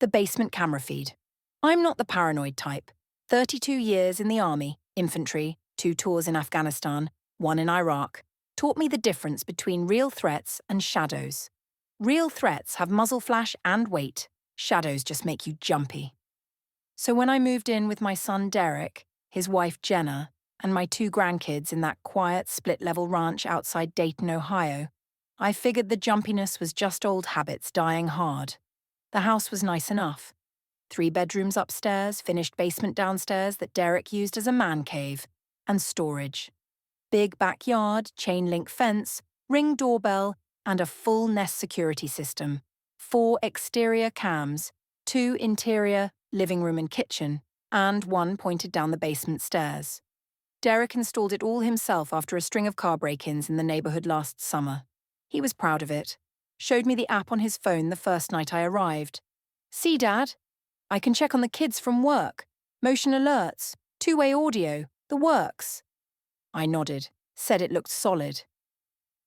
The basement camera feed. I'm not the paranoid type. 32 years in the army, infantry, 2 tours in Afghanistan, 1 in Iraq, taught me the difference between real threats and shadows. Real threats have muzzle flash and weight. Shadows just make you jumpy. So when I moved in with my son Derek, his wife Jenna, and my 2 grandkids in that quiet split-level ranch outside Dayton, Ohio, I figured the jumpiness was just old habits dying hard. The house was nice enough. 3 bedrooms upstairs, finished basement downstairs that Derek used as a man cave, and storage. Big backyard, chain-link fence, Ring doorbell, and a full Nest security system. 4 exterior cams, 2 interior, living room and kitchen, and 1 pointed down the basement stairs. Derek installed it all himself after a string of car break-ins in the neighborhood last summer. He was proud of it. Showed me the app on his phone the first night I arrived. "See, Dad? I can check on the kids from work. Motion alerts, 2-way audio, the works." I nodded, said it looked solid.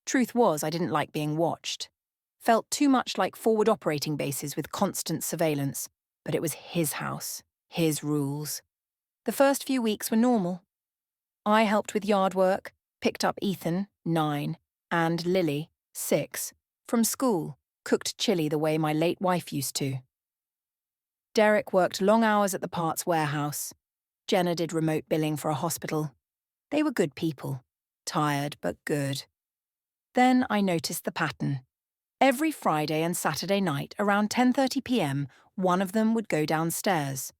Truth was, I didn't like being watched. Felt too much like forward operating bases with constant surveillance, but it was his house, his rules. The first few weeks were normal. I helped with yard work, picked up Ethan, 9, and Lily, 6, from school, cooked chili the way my late wife used to. Derek worked long hours at the parts warehouse. Jenna did remote billing for a hospital. They were good people. Tired, but good. Then I noticed the pattern. Every Friday and Saturday night, around 10:30 p.m., one of them would go downstairs.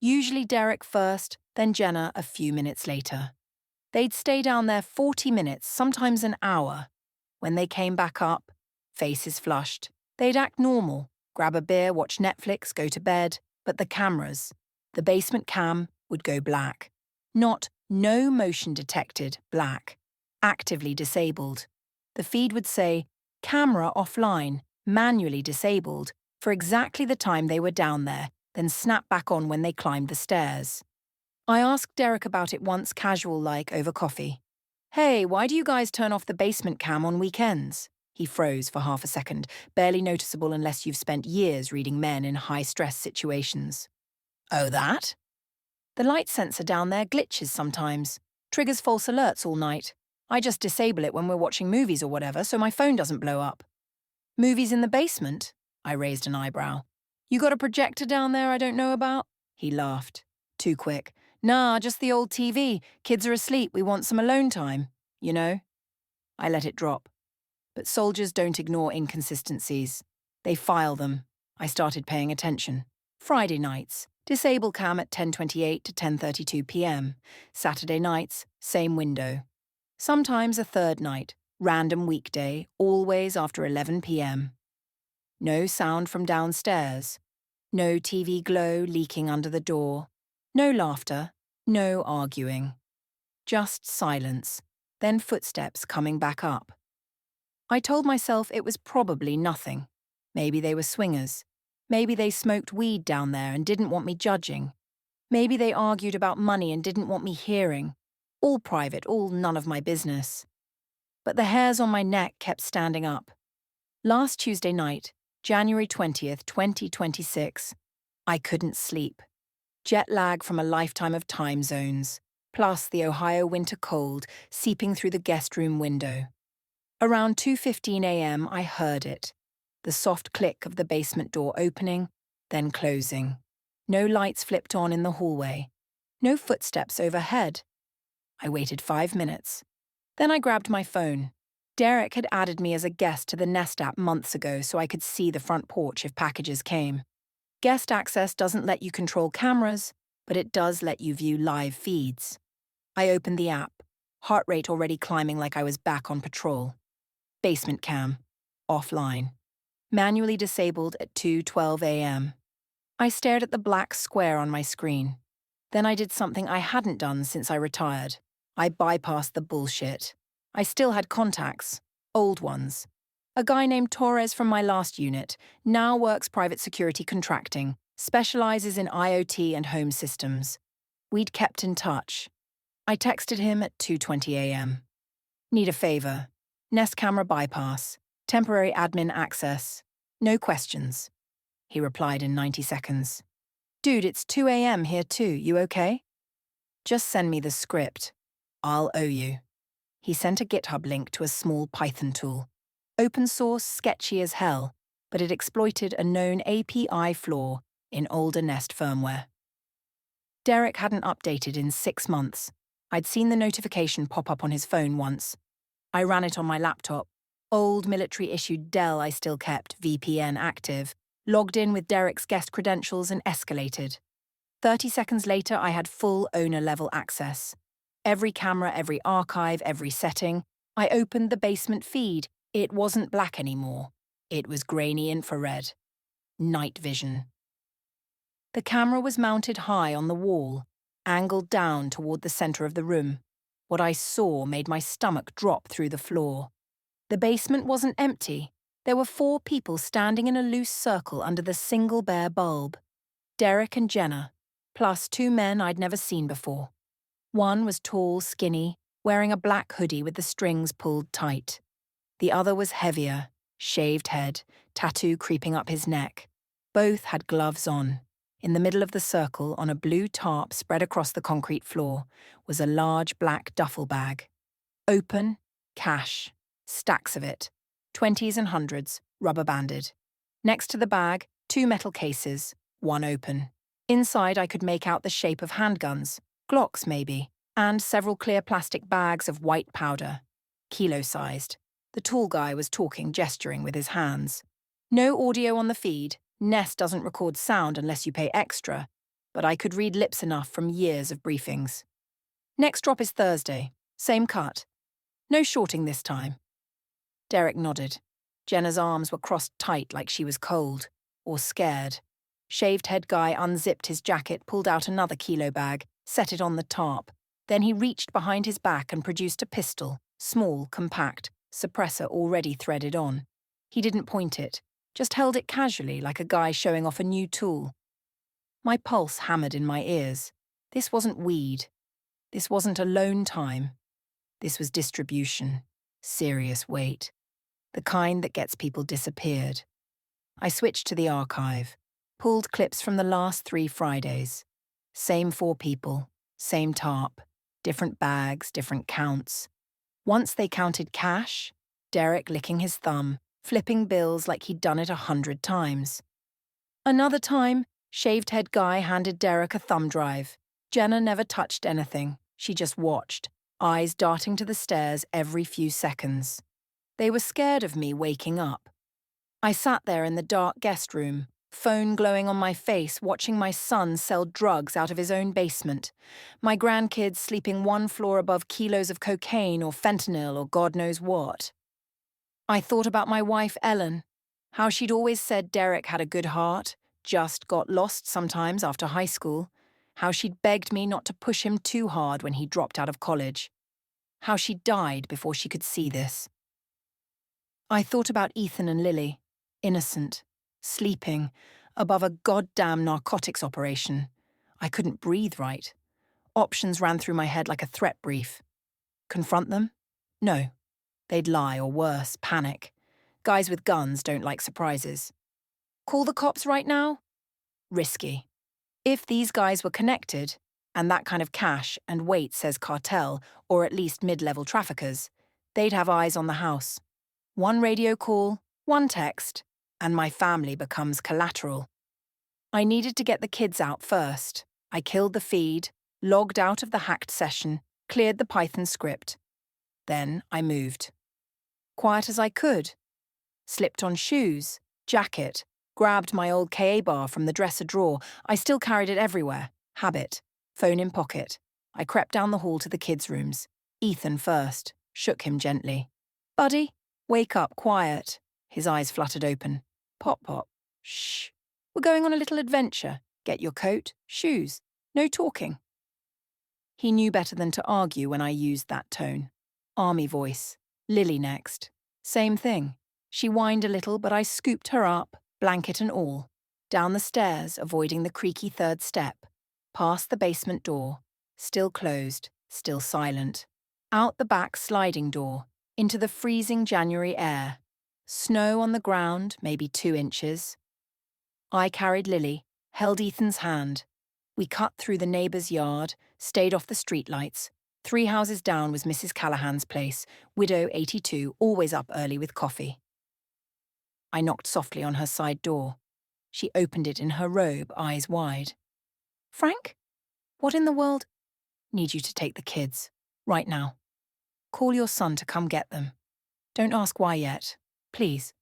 Usually Derek first, then Jenna a few minutes later. They'd stay down there 40 minutes, sometimes an hour. When they came back up, faces flushed, they'd act normal, grab a beer, watch Netflix, go to bed, but the cameras, the basement cam, would go black. Not no motion detected, black. Actively disabled. The feed would say, "Camera offline, manually disabled," for exactly the time they were down there, then snap back on when they climbed the stairs. I asked Derek about it once casual-like over coffee. "Hey, why do you guys turn off the basement cam on weekends?" He froze for half a second, barely noticeable unless you've spent years reading men in high-stress situations. "Oh, that?" "The light sensor down there glitches sometimes. Triggers false alerts all night. I just disable it when we're watching movies or whatever so my phone doesn't blow up." "Movies in the basement?" I raised an eyebrow. "You got a projector down there I don't know about?" He laughed. Too quick. "Nah, just the old TV. Kids are asleep, we want some alone time. You know?" I let it drop. But soldiers don't ignore inconsistencies. They file them. I started paying attention. Friday nights, disable cam at 10:28 to 10:32 p.m. Saturday nights, same window. Sometimes a third night, random weekday, always after 11 p.m. No sound from downstairs. No TV glow leaking under the door. No laughter. No arguing. Just silence, then footsteps coming back up. I told myself it was probably nothing. Maybe they were swingers. Maybe they smoked weed down there and didn't want me judging. Maybe they argued about money and didn't want me hearing. All private, all none of my business. But the hairs on my neck kept standing up. Last Tuesday night, January 20th, 2026, I couldn't sleep. Jet lag from a lifetime of time zones, plus the Ohio winter cold seeping through the guest room window. Around 2:15 a.m., I heard it. The soft click of the basement door opening, then closing. No lights flipped on in the hallway. No footsteps overhead. I waited 5 minutes. Then I grabbed my phone. Derek had added me as a guest to the Nest app months ago so I could see the front porch if packages came. Guest access doesn't let you control cameras, but it does let you view live feeds. I opened the app, heart rate already climbing like I was back on patrol. Basement cam, offline. Manually disabled at 2:12 a.m. I stared at the black square on my screen. Then I did something I hadn't done since I retired. I bypassed the bullshit. I still had contacts, old ones. A guy named Torres from my last unit, now works private security contracting, specializes in IoT and home systems. We'd kept in touch. I texted him at 2:20 a.m. "Need a favor. Nest camera bypass. Temporary admin access. No questions." he replied in 90 seconds. Dude, it's 2 a.m. here too, you okay? Just send me the script. I'll owe you. He sent a GitHub link to a small Python tool. Open source, sketchy as hell, but it exploited a known API flaw in older Nest firmware. Derek hadn't updated in 6 months. I'd seen the notification pop up on his phone once. I ran it on my laptop. Old military-issued Dell I still kept, VPN active, logged in with Derek's guest credentials and escalated. 30 seconds later, I had full owner-level access. Every camera, every archive, every setting. I opened the basement feed. It wasn't black anymore. It was grainy infrared. Night vision. The camera was mounted high on the wall, angled down toward the center of the room. What I saw made my stomach drop through the floor. The basement wasn't empty. There were 4 people standing in a loose circle under the single bare bulb. Derek and Jenna, plus 2 men I'd never seen before. One was tall, skinny, wearing a black hoodie with the strings pulled tight. The other was heavier, shaved head, tattoo creeping up his neck. Both had gloves on. In the middle of the circle, on a blue tarp spread across the concrete floor, was a large black duffel bag. Open, cash, stacks of it, 20s and 100s, rubber-banded. Next to the bag, 2 metal cases, one open. Inside I could make out the shape of handguns, Glocks maybe, and several clear plastic bags of white powder, kilo-sized. The tall guy was talking, gesturing with his hands. No audio on the feed. Nest doesn't record sound unless you pay extra, but I could read lips enough from years of briefings. Next drop is Thursday. Same cut. No shorting this time. Derek nodded. Jenna's arms were crossed tight like she was cold, or scared. Shaved head guy unzipped his jacket, pulled out another kilo bag, set it on the tarp. Then he reached behind his back and produced a pistol, small, compact, suppressor already threaded on. He didn't point it, just held it casually like a guy showing off a new tool. My pulse hammered in my ears. This wasn't weed. This wasn't alone time. This was distribution. Serious weight. The kind that gets people disappeared. I switched to the archive, pulled clips from the last 3 Fridays. Same 4 people, same tarp, different bags, different counts. Once they counted cash, Derek licking his thumb, flipping bills like he'd done it 100 times. Another time, shaved head guy handed Derek a thumb drive. Jenna never touched anything. She just watched, eyes darting to the stairs every few seconds. They were scared of me waking up. I sat there in the dark guest room, phone glowing on my face, watching my son sell drugs out of his own basement, my grandkids sleeping 1 floor above kilos of cocaine or fentanyl or God knows what. I thought about my wife, Ellen, how she'd always said Derek had a good heart, just got lost sometimes after high school, how she'd begged me not to push him too hard when he dropped out of college, how she died before she could see this. I thought about Ethan and Lily, innocent, sleeping, above a goddamn narcotics operation. I couldn't breathe right. Options ran through my head like a threat brief. Confront them? No. They'd lie, or worse, panic. Guys with guns don't like surprises. Call the cops right now? Risky. If these guys were connected, and that kind of cash and weight says cartel, or at least mid-level traffickers, they'd have eyes on the house. 1 radio call, 1 text, and my family becomes collateral. I needed to get the kids out first. I killed the feed, logged out of the hacked session, cleared the Python script. Then I moved. Quiet as I could. Slipped on shoes, jacket, grabbed my old KA bar from the dresser drawer. I still carried it everywhere. Habit. Phone in pocket. I crept down the hall to the kids' rooms. Ethan first. Shook him gently. Buddy, wake up, quiet. His eyes fluttered open. Pop, pop. Shh. We're going on a little adventure. Get your coat, shoes. No talking. He knew better than to argue when I used that tone. Army voice. Lily next. Same thing. She whined a little, but I scooped her up, blanket and all. Down the stairs, avoiding the creaky 3rd step. Past the basement door. Still closed, still silent. Out the back sliding door. Into the freezing January air. Snow on the ground, maybe 2 inches. I carried Lily, held Ethan's hand. We cut through the neighbour's yard, stayed off the streetlights. 3 houses down was Mrs. Callahan's place, widow 82, always up early with coffee. I knocked softly on her side door. She opened it in her robe, eyes wide. Frank? What in the world? Need you to take the kids. Right now. Call your son to come get them. Don't ask why yet. Please.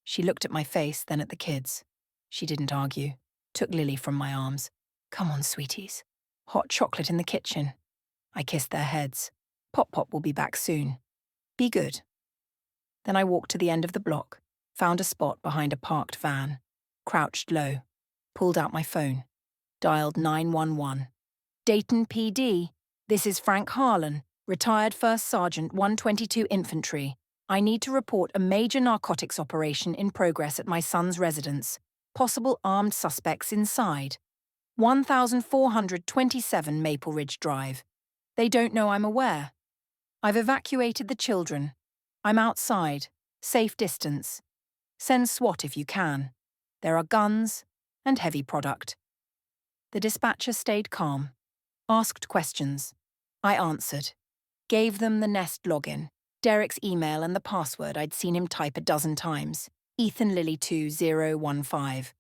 She looked at my face, then at the kids. She didn't argue. Took Lily from my arms. Come on, sweeties. Hot chocolate in the kitchen. I kissed their heads. Pop-Pop will be back soon. Be good. Then I walked to the end of the block, found a spot behind a parked van, crouched low, pulled out my phone, dialed 911. Dayton PD, this is Frank Harlan, retired First Sergeant 122 Infantry. I need to report a major narcotics operation in progress at my son's residence. Possible armed suspects inside. 1427 Maple Ridge Drive. They don't know I'm aware. I've evacuated the children. I'm outside, safe distance. Send SWAT if you can. There are guns and heavy product. The dispatcher stayed calm, asked questions. I answered, gave them the Nest login, Derek's email and the password I'd seen him type a dozen times, Ethan Lily 2015.